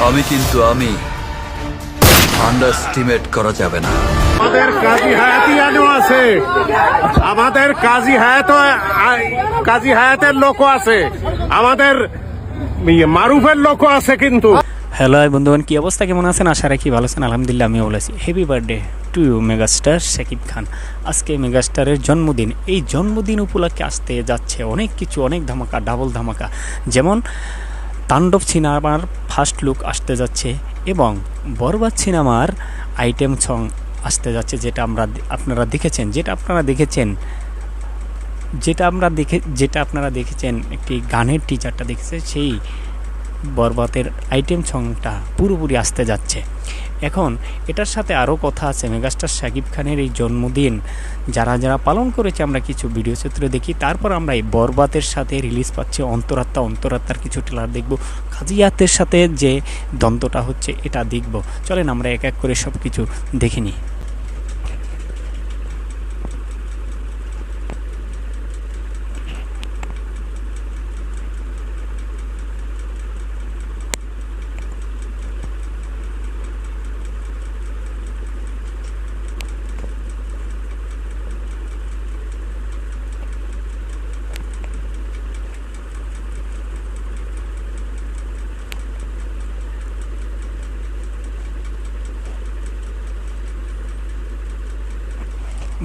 আমি আন্ডারস্টিমেট করা যাবে না। আমাদের কাজী হায়াতিয়ানও আছে, আমাদের কাজী হায়াতের লোকও আছে, আমাদের মারুফের লোকও আছে। কিন্তু হ্যালো বন্ধুগণ, কি অবস্থা, কেমন আছেন? আশা রাখি ভালো আছেন। আলহামদুলিল্লাহ আমিও ভালো আছি। Happy birthday to you megastar Shakib Khan. আজকে মেগাস্টারের জন্মদিন। এই জন্মদিন উপলক্ষে আসতে যাচ্ছে অনেক কিছু, অনেক ধামাকা, ডাবল ধামাকা। যেমন তাণ্ডব সিনেমার ফার্স্ট লুক আসতে যাচ্ছে এবং বরবাদ সিনেমার আইটেম সং আসতে যাচ্ছে, যেটা আপনারা দেখেছেন একটি গানের টিজারটা দেখেছেন, সেই বরবাদের আইটেম সংটা পুরোপুরি আসতে যাচ্ছে। এখন এটার সাথে আরও কথা আছে, মেগাস্টার শাকিব খানের এই জন্মদিন যারা যারা পালন করেছে আমরা কিছু ভিডিও চিত্র দেখি, তারপর আমরা এই বরবাদের সাথে রিলিজ পাচ্ছে অন্তরাত্মার কিছু ট্রেলার দেখব, কাজিয়াতের সাথে যে দ্বন্দ্বটা হচ্ছে এটা দেখব। চলেন আমরা এক এক করে সব কিছু দেখে নিই।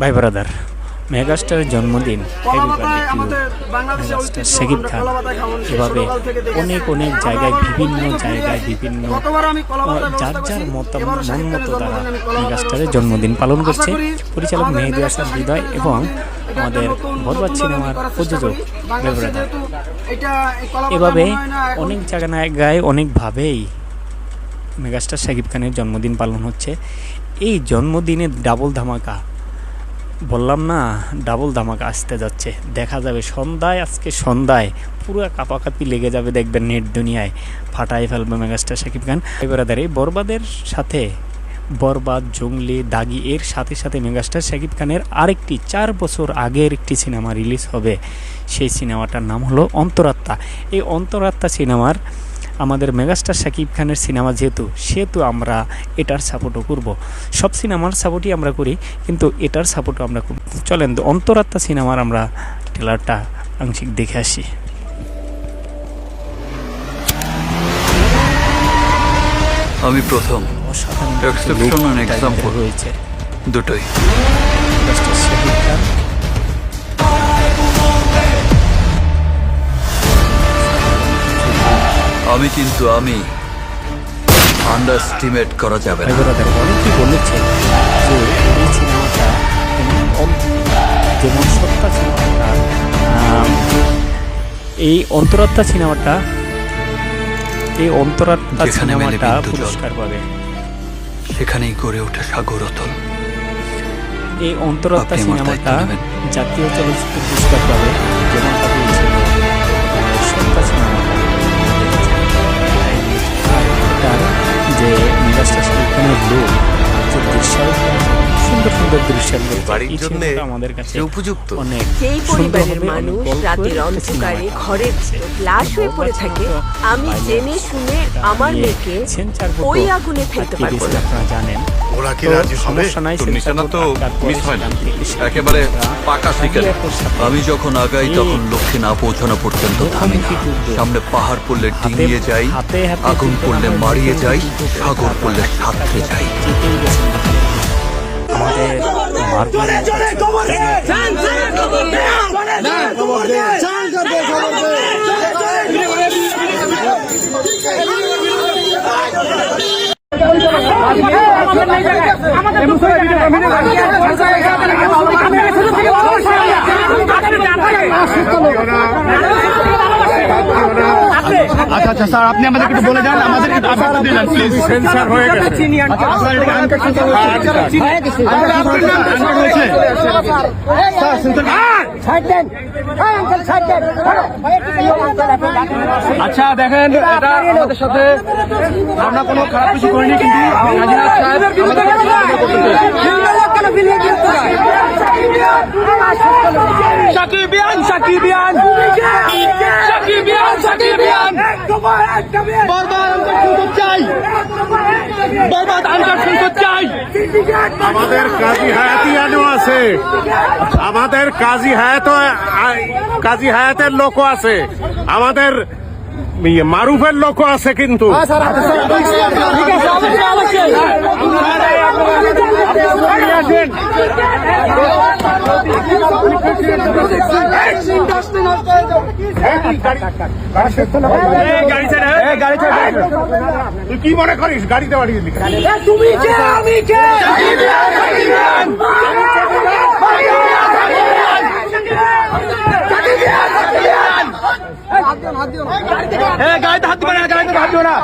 ভাই ব্রাদার, মেগাস্টারের জন্মদিন, মেগাস্টার শাকিব খান এভাবে অনেক জায়গায় বিভিন্ন যার যার মন মতো তারা মেগাস্টারের জন্মদিন পালন করছে। পরিচালক মেহেদী হাসান হৃদয় এবং আমাদের বরবাদ সিনেমার প্রযোজক ভাই ব্রাদার, এভাবে অনেক জায়গায় অনেকভাবেই মেগাস্টার শাকিব খানের জন্মদিন পালন হচ্ছে। এই জন্মদিনে ডাবল ধামাকা, বললাম না, ডাবল ধামাকা আসতে যাচ্ছে। দেখা যাবে আজকে সন্ধ্যায় পুরো কাপাকাপি লেগে যাবে, দেখবেন নেট দুনিয়ায় ফাটাই ফেলবে মেগাস্টার শাকিব খান। এবারে এই বরবাদের সাথে বরবাদ, জঙ্গলি, দাগি এর সাথে সাথে মেগাস্টার শাকিব খানের আরেকটি 4 বছর আগের একটি সিনেমা রিলিজ হবে। সেই সিনেমাটার নাম হলো অন্তরাত্মা। এই অন্তরাত্মা সিনেমার আমাদের মেগাস্টার শাকিব খানের সিনেমা সেহেতু আমরা এটার সাপোর্টও করব। সব সিনেমার সাপোর্টই আমরা করি, কিন্তু এটার সাপোর্টও আমরা করব। চলেন অন্তরাত্মা সিনেমার আমরা ট্রেলারটা আংশিক দেখে আসি। আমি প্রথম রয়েছে দুটোই। মেগাস্টার শাকিব খান আমি আন্ডারস্টিমেট করা যাবে না। অনেকেই বলেছে যে এই সিনেমাটা যেমন সত্তা সিনেমাটা, এই অন্তরাত্মা সিনেমাটা পুরস্কার পাবে, সেখানেই গড়ে ওঠে সাগর অতল। এই অন্তরাত্মা সিনেমাটা জাতীয় চলচ্চিত্র পুরস্কার পাবে, যেমনটা বলছিল সত্তা সিনেমাটা। যে মেগাস্টার শাকিব খানের লোক যে সুন্দর বাড়ির জন্য আমাদের কাছে উপযুক্ত। অনেক সেই পরিবারের মানুষ রাতের অন্ধকারে ঘরের লাশ হয়ে পড়ে থাকে, আমি জেনে শুনে আমার মেয়েকে ওই আগুনে ফেলতে পারবো না। আপনারা জানেন ওরা কি রাজি হবে? তোর নিশানা তো মিস হয় না, একেবারে পাকা শিকার। আমি যখন আগাই তখন লক্ষ্যে না পৌঁছানো পর্যন্ত থামি না। সামনে পাহাড় পড়লে ডিঙিয়ে যাই, আগুন পড়লে মারিয়ে যাই, সাগর পড়লে সাঁতরে যাই। আমাদের আচ্ছা স্যার, আপনি আমাদের একটু বলে যান, আমাদের প্লিজ। সেন্সার হয়ে গেছে। আচ্ছা দেখেন, এটা আমাদের সাথে আমরা কোনো খারাপ কিছু করিনি, কিন্তু সাকিবিয়ান সাকিবিয়ান সাকিবিয়ান সাকিবিয়ান বারবার চাই, বরবাদ আনকাট সেন্সর চাই। আমাদের কাজী হায়াতিয়ানও আছে, আমাদের কাজী হায়াতের লোকও আছে, আমাদের মারুফের লোকও আছে কিন্তু তুই কি মনে করিস গাড়িতে বাড়িয়ে দিলি? গাড়িতে হাত দিবে না, গাড়িতে হাত দিবে না।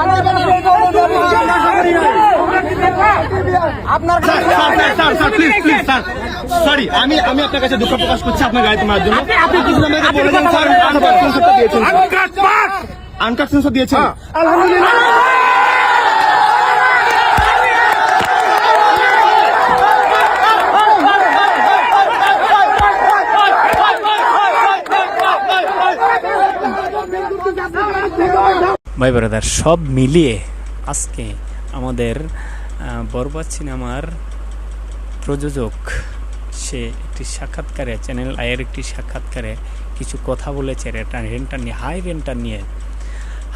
সরি, আমি আপনার কাছে দুঃখ প্রকাশ করছি আপনার গাড়িতে মারার জন্য। আপনি কিছু আমাকে বলেছেন স্যার, আনকাট সেন্সরটা দিয়েছেন, আনকাট সেন্সর দিয়েছেন। আলহামদুলিল্লাহ। ভাই ব্রাদার, সব মিলিয়ে আজকে আমাদের বরবাদ সিনেমার প্রযোজক সে একটি সাক্ষাৎকারে, চ্যানেল আয়ের একটি সাক্ষাৎকারে কিছু কথা বলেছে রেন্টার নিয়ে,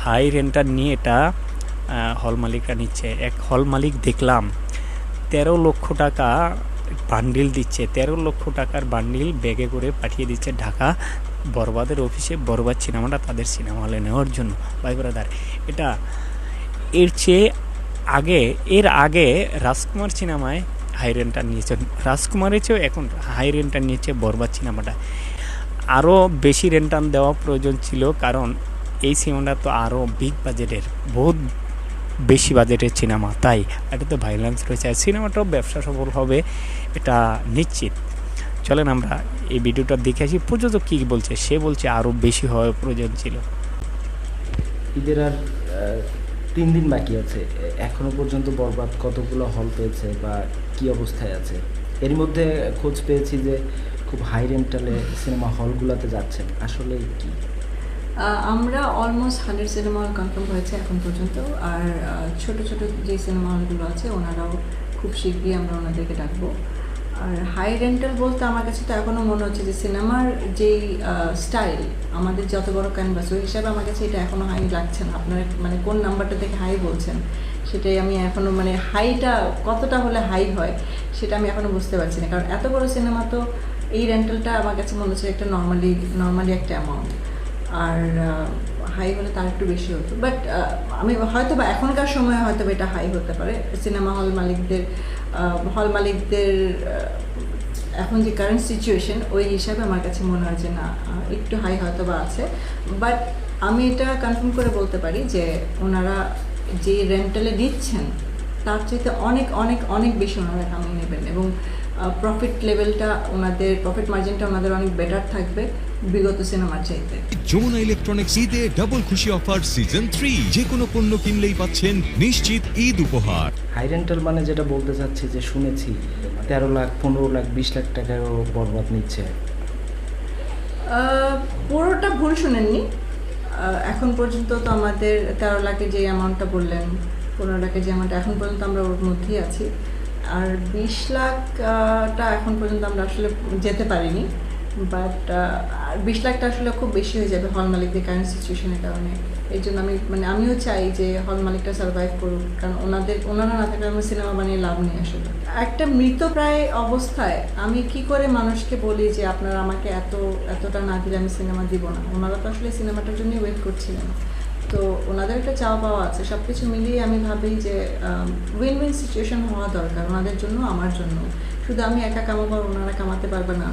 হাই রেন্টার নিয়ে এটা হল মালিকরা নিচ্ছে। এক হল মালিক দেখলাম 13 লক্ষ টাকা বান্ডিল দিচ্ছে, 13 লক্ষ টাকার বান্ডিল ব্যাগে করে পাঠিয়ে দিচ্ছে ঢাকা বরবাদের অফিসে, বরবাদ সিনেমাটা তাদের সিনেমা হলে নেওয়ার জন্য। ভাই ব্রাদার, এটা এর আগে রাজকুমার সিনেমায় হাই রেন্টার নিয়েছে, রাজকুমারের চেয়েও এখন হাই রেন্টার নিয়েছে বরবাদ সিনেমাটা। আরও বেশি রেন্টার দেওয়া প্রয়োজন ছিল, কারণ এই সিনেমাটা তো আরও বিগ বাজেটের, বহুত বেশি বাজেটের সিনেমা, তাই এটাতে ভাইলেন্স রয়েছে। আর সিনেমাটাও ব্যবসা সফল হবে এটা নিশ্চিত। চলেন আমরা এই ভিডিওটা দেখে আসি প্রযোজক কী বলছে। সে বলছে আরও বেশি হওয়ার প্রয়োজন ছিল। ঈদের আর 3 দিন বাকি আছে, এখনো পর্যন্ত বরবাদ কতগুলো হল পেয়েছে বা কি অবস্থায় আছে? এর মধ্যে খোঁজ পেয়েছি যে খুব হাই রেন্টালে সিনেমা হলগুলোতে যাচ্ছেন, আসলে কি? আমরা অলমোস্ট 100 সিনেমা হল কনফার্ম হয়েছে এখন পর্যন্ত। আর ছোট ছোট যে সিনেমা হলগুলো আছে ওনারাও খুব শীঘ্রই আমরা ওনাদেরকে ডাকবো। আর হাই রেন্টাল বলতে আমার কাছে তো এখনও মনে হচ্ছে যে সিনেমার যেই স্টাইল, আমাদের যত বড় ক্যানভাস, ওই হিসাবে আমার কাছে এটা এখনও হাই লাগছে না। আপনারা মানে কোন নাম্বারটা থেকে হাই বলছেন সেটাই আমি এখনও, মানে হাইটা কতটা হলে হাই হয় সেটা আমি এখনও বুঝতে পারছি না। কারণ এত বড় সিনেমা তো এই রেন্টালটা আমার কাছে মনে হচ্ছে একটা নর্মালি একটা অ্যামাউন্ট, আর হাই হলে তার একটু বেশি হতো। বাট আমি হয়তো বা এখনকার সময়ে হয়তো এটা হাই হতে পারে। সিনেমা হল মালিকদের এখন যে কারেন্ট সিচুয়েশন, ওই হিসাবে আমার কাছে মনে হয় যে না, একটু হাই হয়তো বা আছে। বাট আমি এটা কনফার্ম করে বলতে পারি যে ওনারা যে রেন্টালে দিচ্ছেন তার চাইতে অনেক অনেক অনেক বেশি ওনারা কামিয়ে নেবেন, এবং প্রফিট লেভেলটা ওনাদের, প্রফিট মার্জিনটা ওনাদের অনেক বেটার থাকবে বিগত সিনেমার চাইতে। যমুনা ইলেকট্রনিক্স ঈদে ডাবল খুশি অফার সিজন 3, যে কোনো পণ্য কিনলেই পাচ্ছেন নিশ্চিত ঈদ উপহার। হাই রেন্টাল মানে যেটা বলতে চাচ্ছি যে শুনেছি 13 লাখ, 15 লাখ, 20 লাখ টাকাও বরবাদ নিচ্ছে। পুরোটা ভুল শুনেননি। এখন পর্যন্ত তো আমাদের 13 লাখের যে অ্যামাউন্টটা বললেন, 15 লাখের যে অ্যামাউন্ট, এখন পর্যন্ত আমরা ওর মধ্যেই আছি। আর 20 লাখটা এখন পর্যন্ত আমরা আসলে যেতে পারিনি। বাট 20 লাখটা আসলে খুব বেশি হয়ে যাবে হল মালিকদের কারেন্ট সিচুয়েশনের কারণে। এই জন্য আমিও চাই যে হল মালিকটা সার্ভাইভ করুক, কারণ ওনারা না থাকলে আমার সিনেমা বানিয়ে লাভ নেই আসলে। একটা মৃতপ্রায় অবস্থায় আমি কি করে মানুষকে বলি যে আপনারা আমাকে এতটা না দিলে আমি সিনেমা দিব না? ওনারা তো আসলে সিনেমাটার জন্যই ওয়েট করছিলেন, তো ওনাদের একটা চাওয়া পাওয়া আছে। সব কিছু মিলিয়ে আমি ভাবি যে উইন উইন সিচুয়েশন হওয়া দরকার ওনাদের জন্য, আমার জন্য। শুধু আমি একা কামাবো, ওনারা কামাতে পারবে না,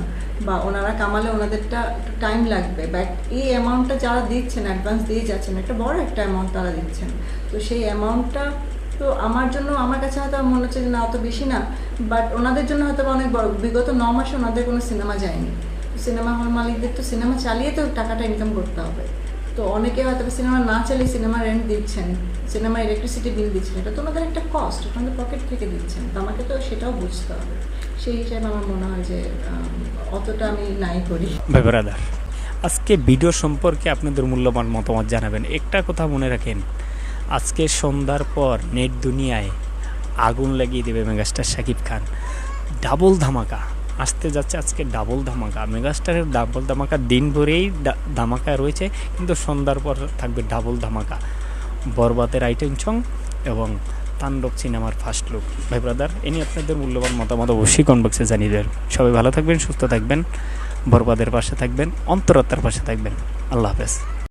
বা ওনারা কামালে ওনাদেরটা একটু টাইম লাগবে। বাট এই অ্যামাউন্টটা যারা দিচ্ছেন, অ্যাডভান্স দিয়ে যাচ্ছেন, একটা বড় একটা অ্যামাউন্ট তারা দিচ্ছেন, তো সেই অ্যামাউন্টটা তো আমার জন্য, আমার কাছে হয়তো মনে হচ্ছে যে না অত বেশি না, বাট ওনাদের জন্য হয়তো অনেক বড়। বিগত 9 মাসে ওনাদের কোনো সিনেমা যায়নি। সিনেমা হল মালিকদের তো সিনেমা চালিয়ে তো টাকাটা ইনকাম করতে হবে। তো অনেকে হয়তো সিনেমা না চালিয়ে সিনেমা রেন্ট দিচ্ছেন, সিনেমা ইলেকট্রিসিটি বিল দিচ্ছেন, এটা তো ওনাদের একটা কস্ট, ওনাদের পকেট থেকে দিচ্ছেন। তো আমাকে তো সেটাও বুঝতে হবে। সেই হিসাবে আমার মনে হয় যে অতটা আমি নাই করি। ভাই ব্রাদার, আজকে ভিডিও সম্পর্কে আপনাদের মূল্যবান মতামত জানাবেন। একটা কথা মনে রাখেন, আজকে সন্ধ্যার পর নেট দুনিয়ায় আগুন লাগিয়ে দেবে মেগাস্টার শাকিব খান। ডাবল ধামাকা আসতে যাচ্ছে আজকে, ডাবল ধামাকা। মেগাস্টারের ডাবল ধামাকা দিন ভরেই ধামাকা রয়েছে, কিন্তু সন্ধ্যার পর থাকবে ডাবল ধামাকা। বরবাদের আইটেম সং এবং তাণ্ডব সিনেমার ফার্স্ট লুক। ভাই ব্রাদার, এ নিয়ে আপনাদের মূল্যবান মতামত অবশ্যই কমেন্ট বক্সে জানিয়ে দেবেন। সবাই ভালো থাকবেন, সুস্থ থাকবেন, বরবাদের পাশে থাকবেন, অন্তরাত্মার পাশে থাকবেন। আল্লাহ হাফেজ।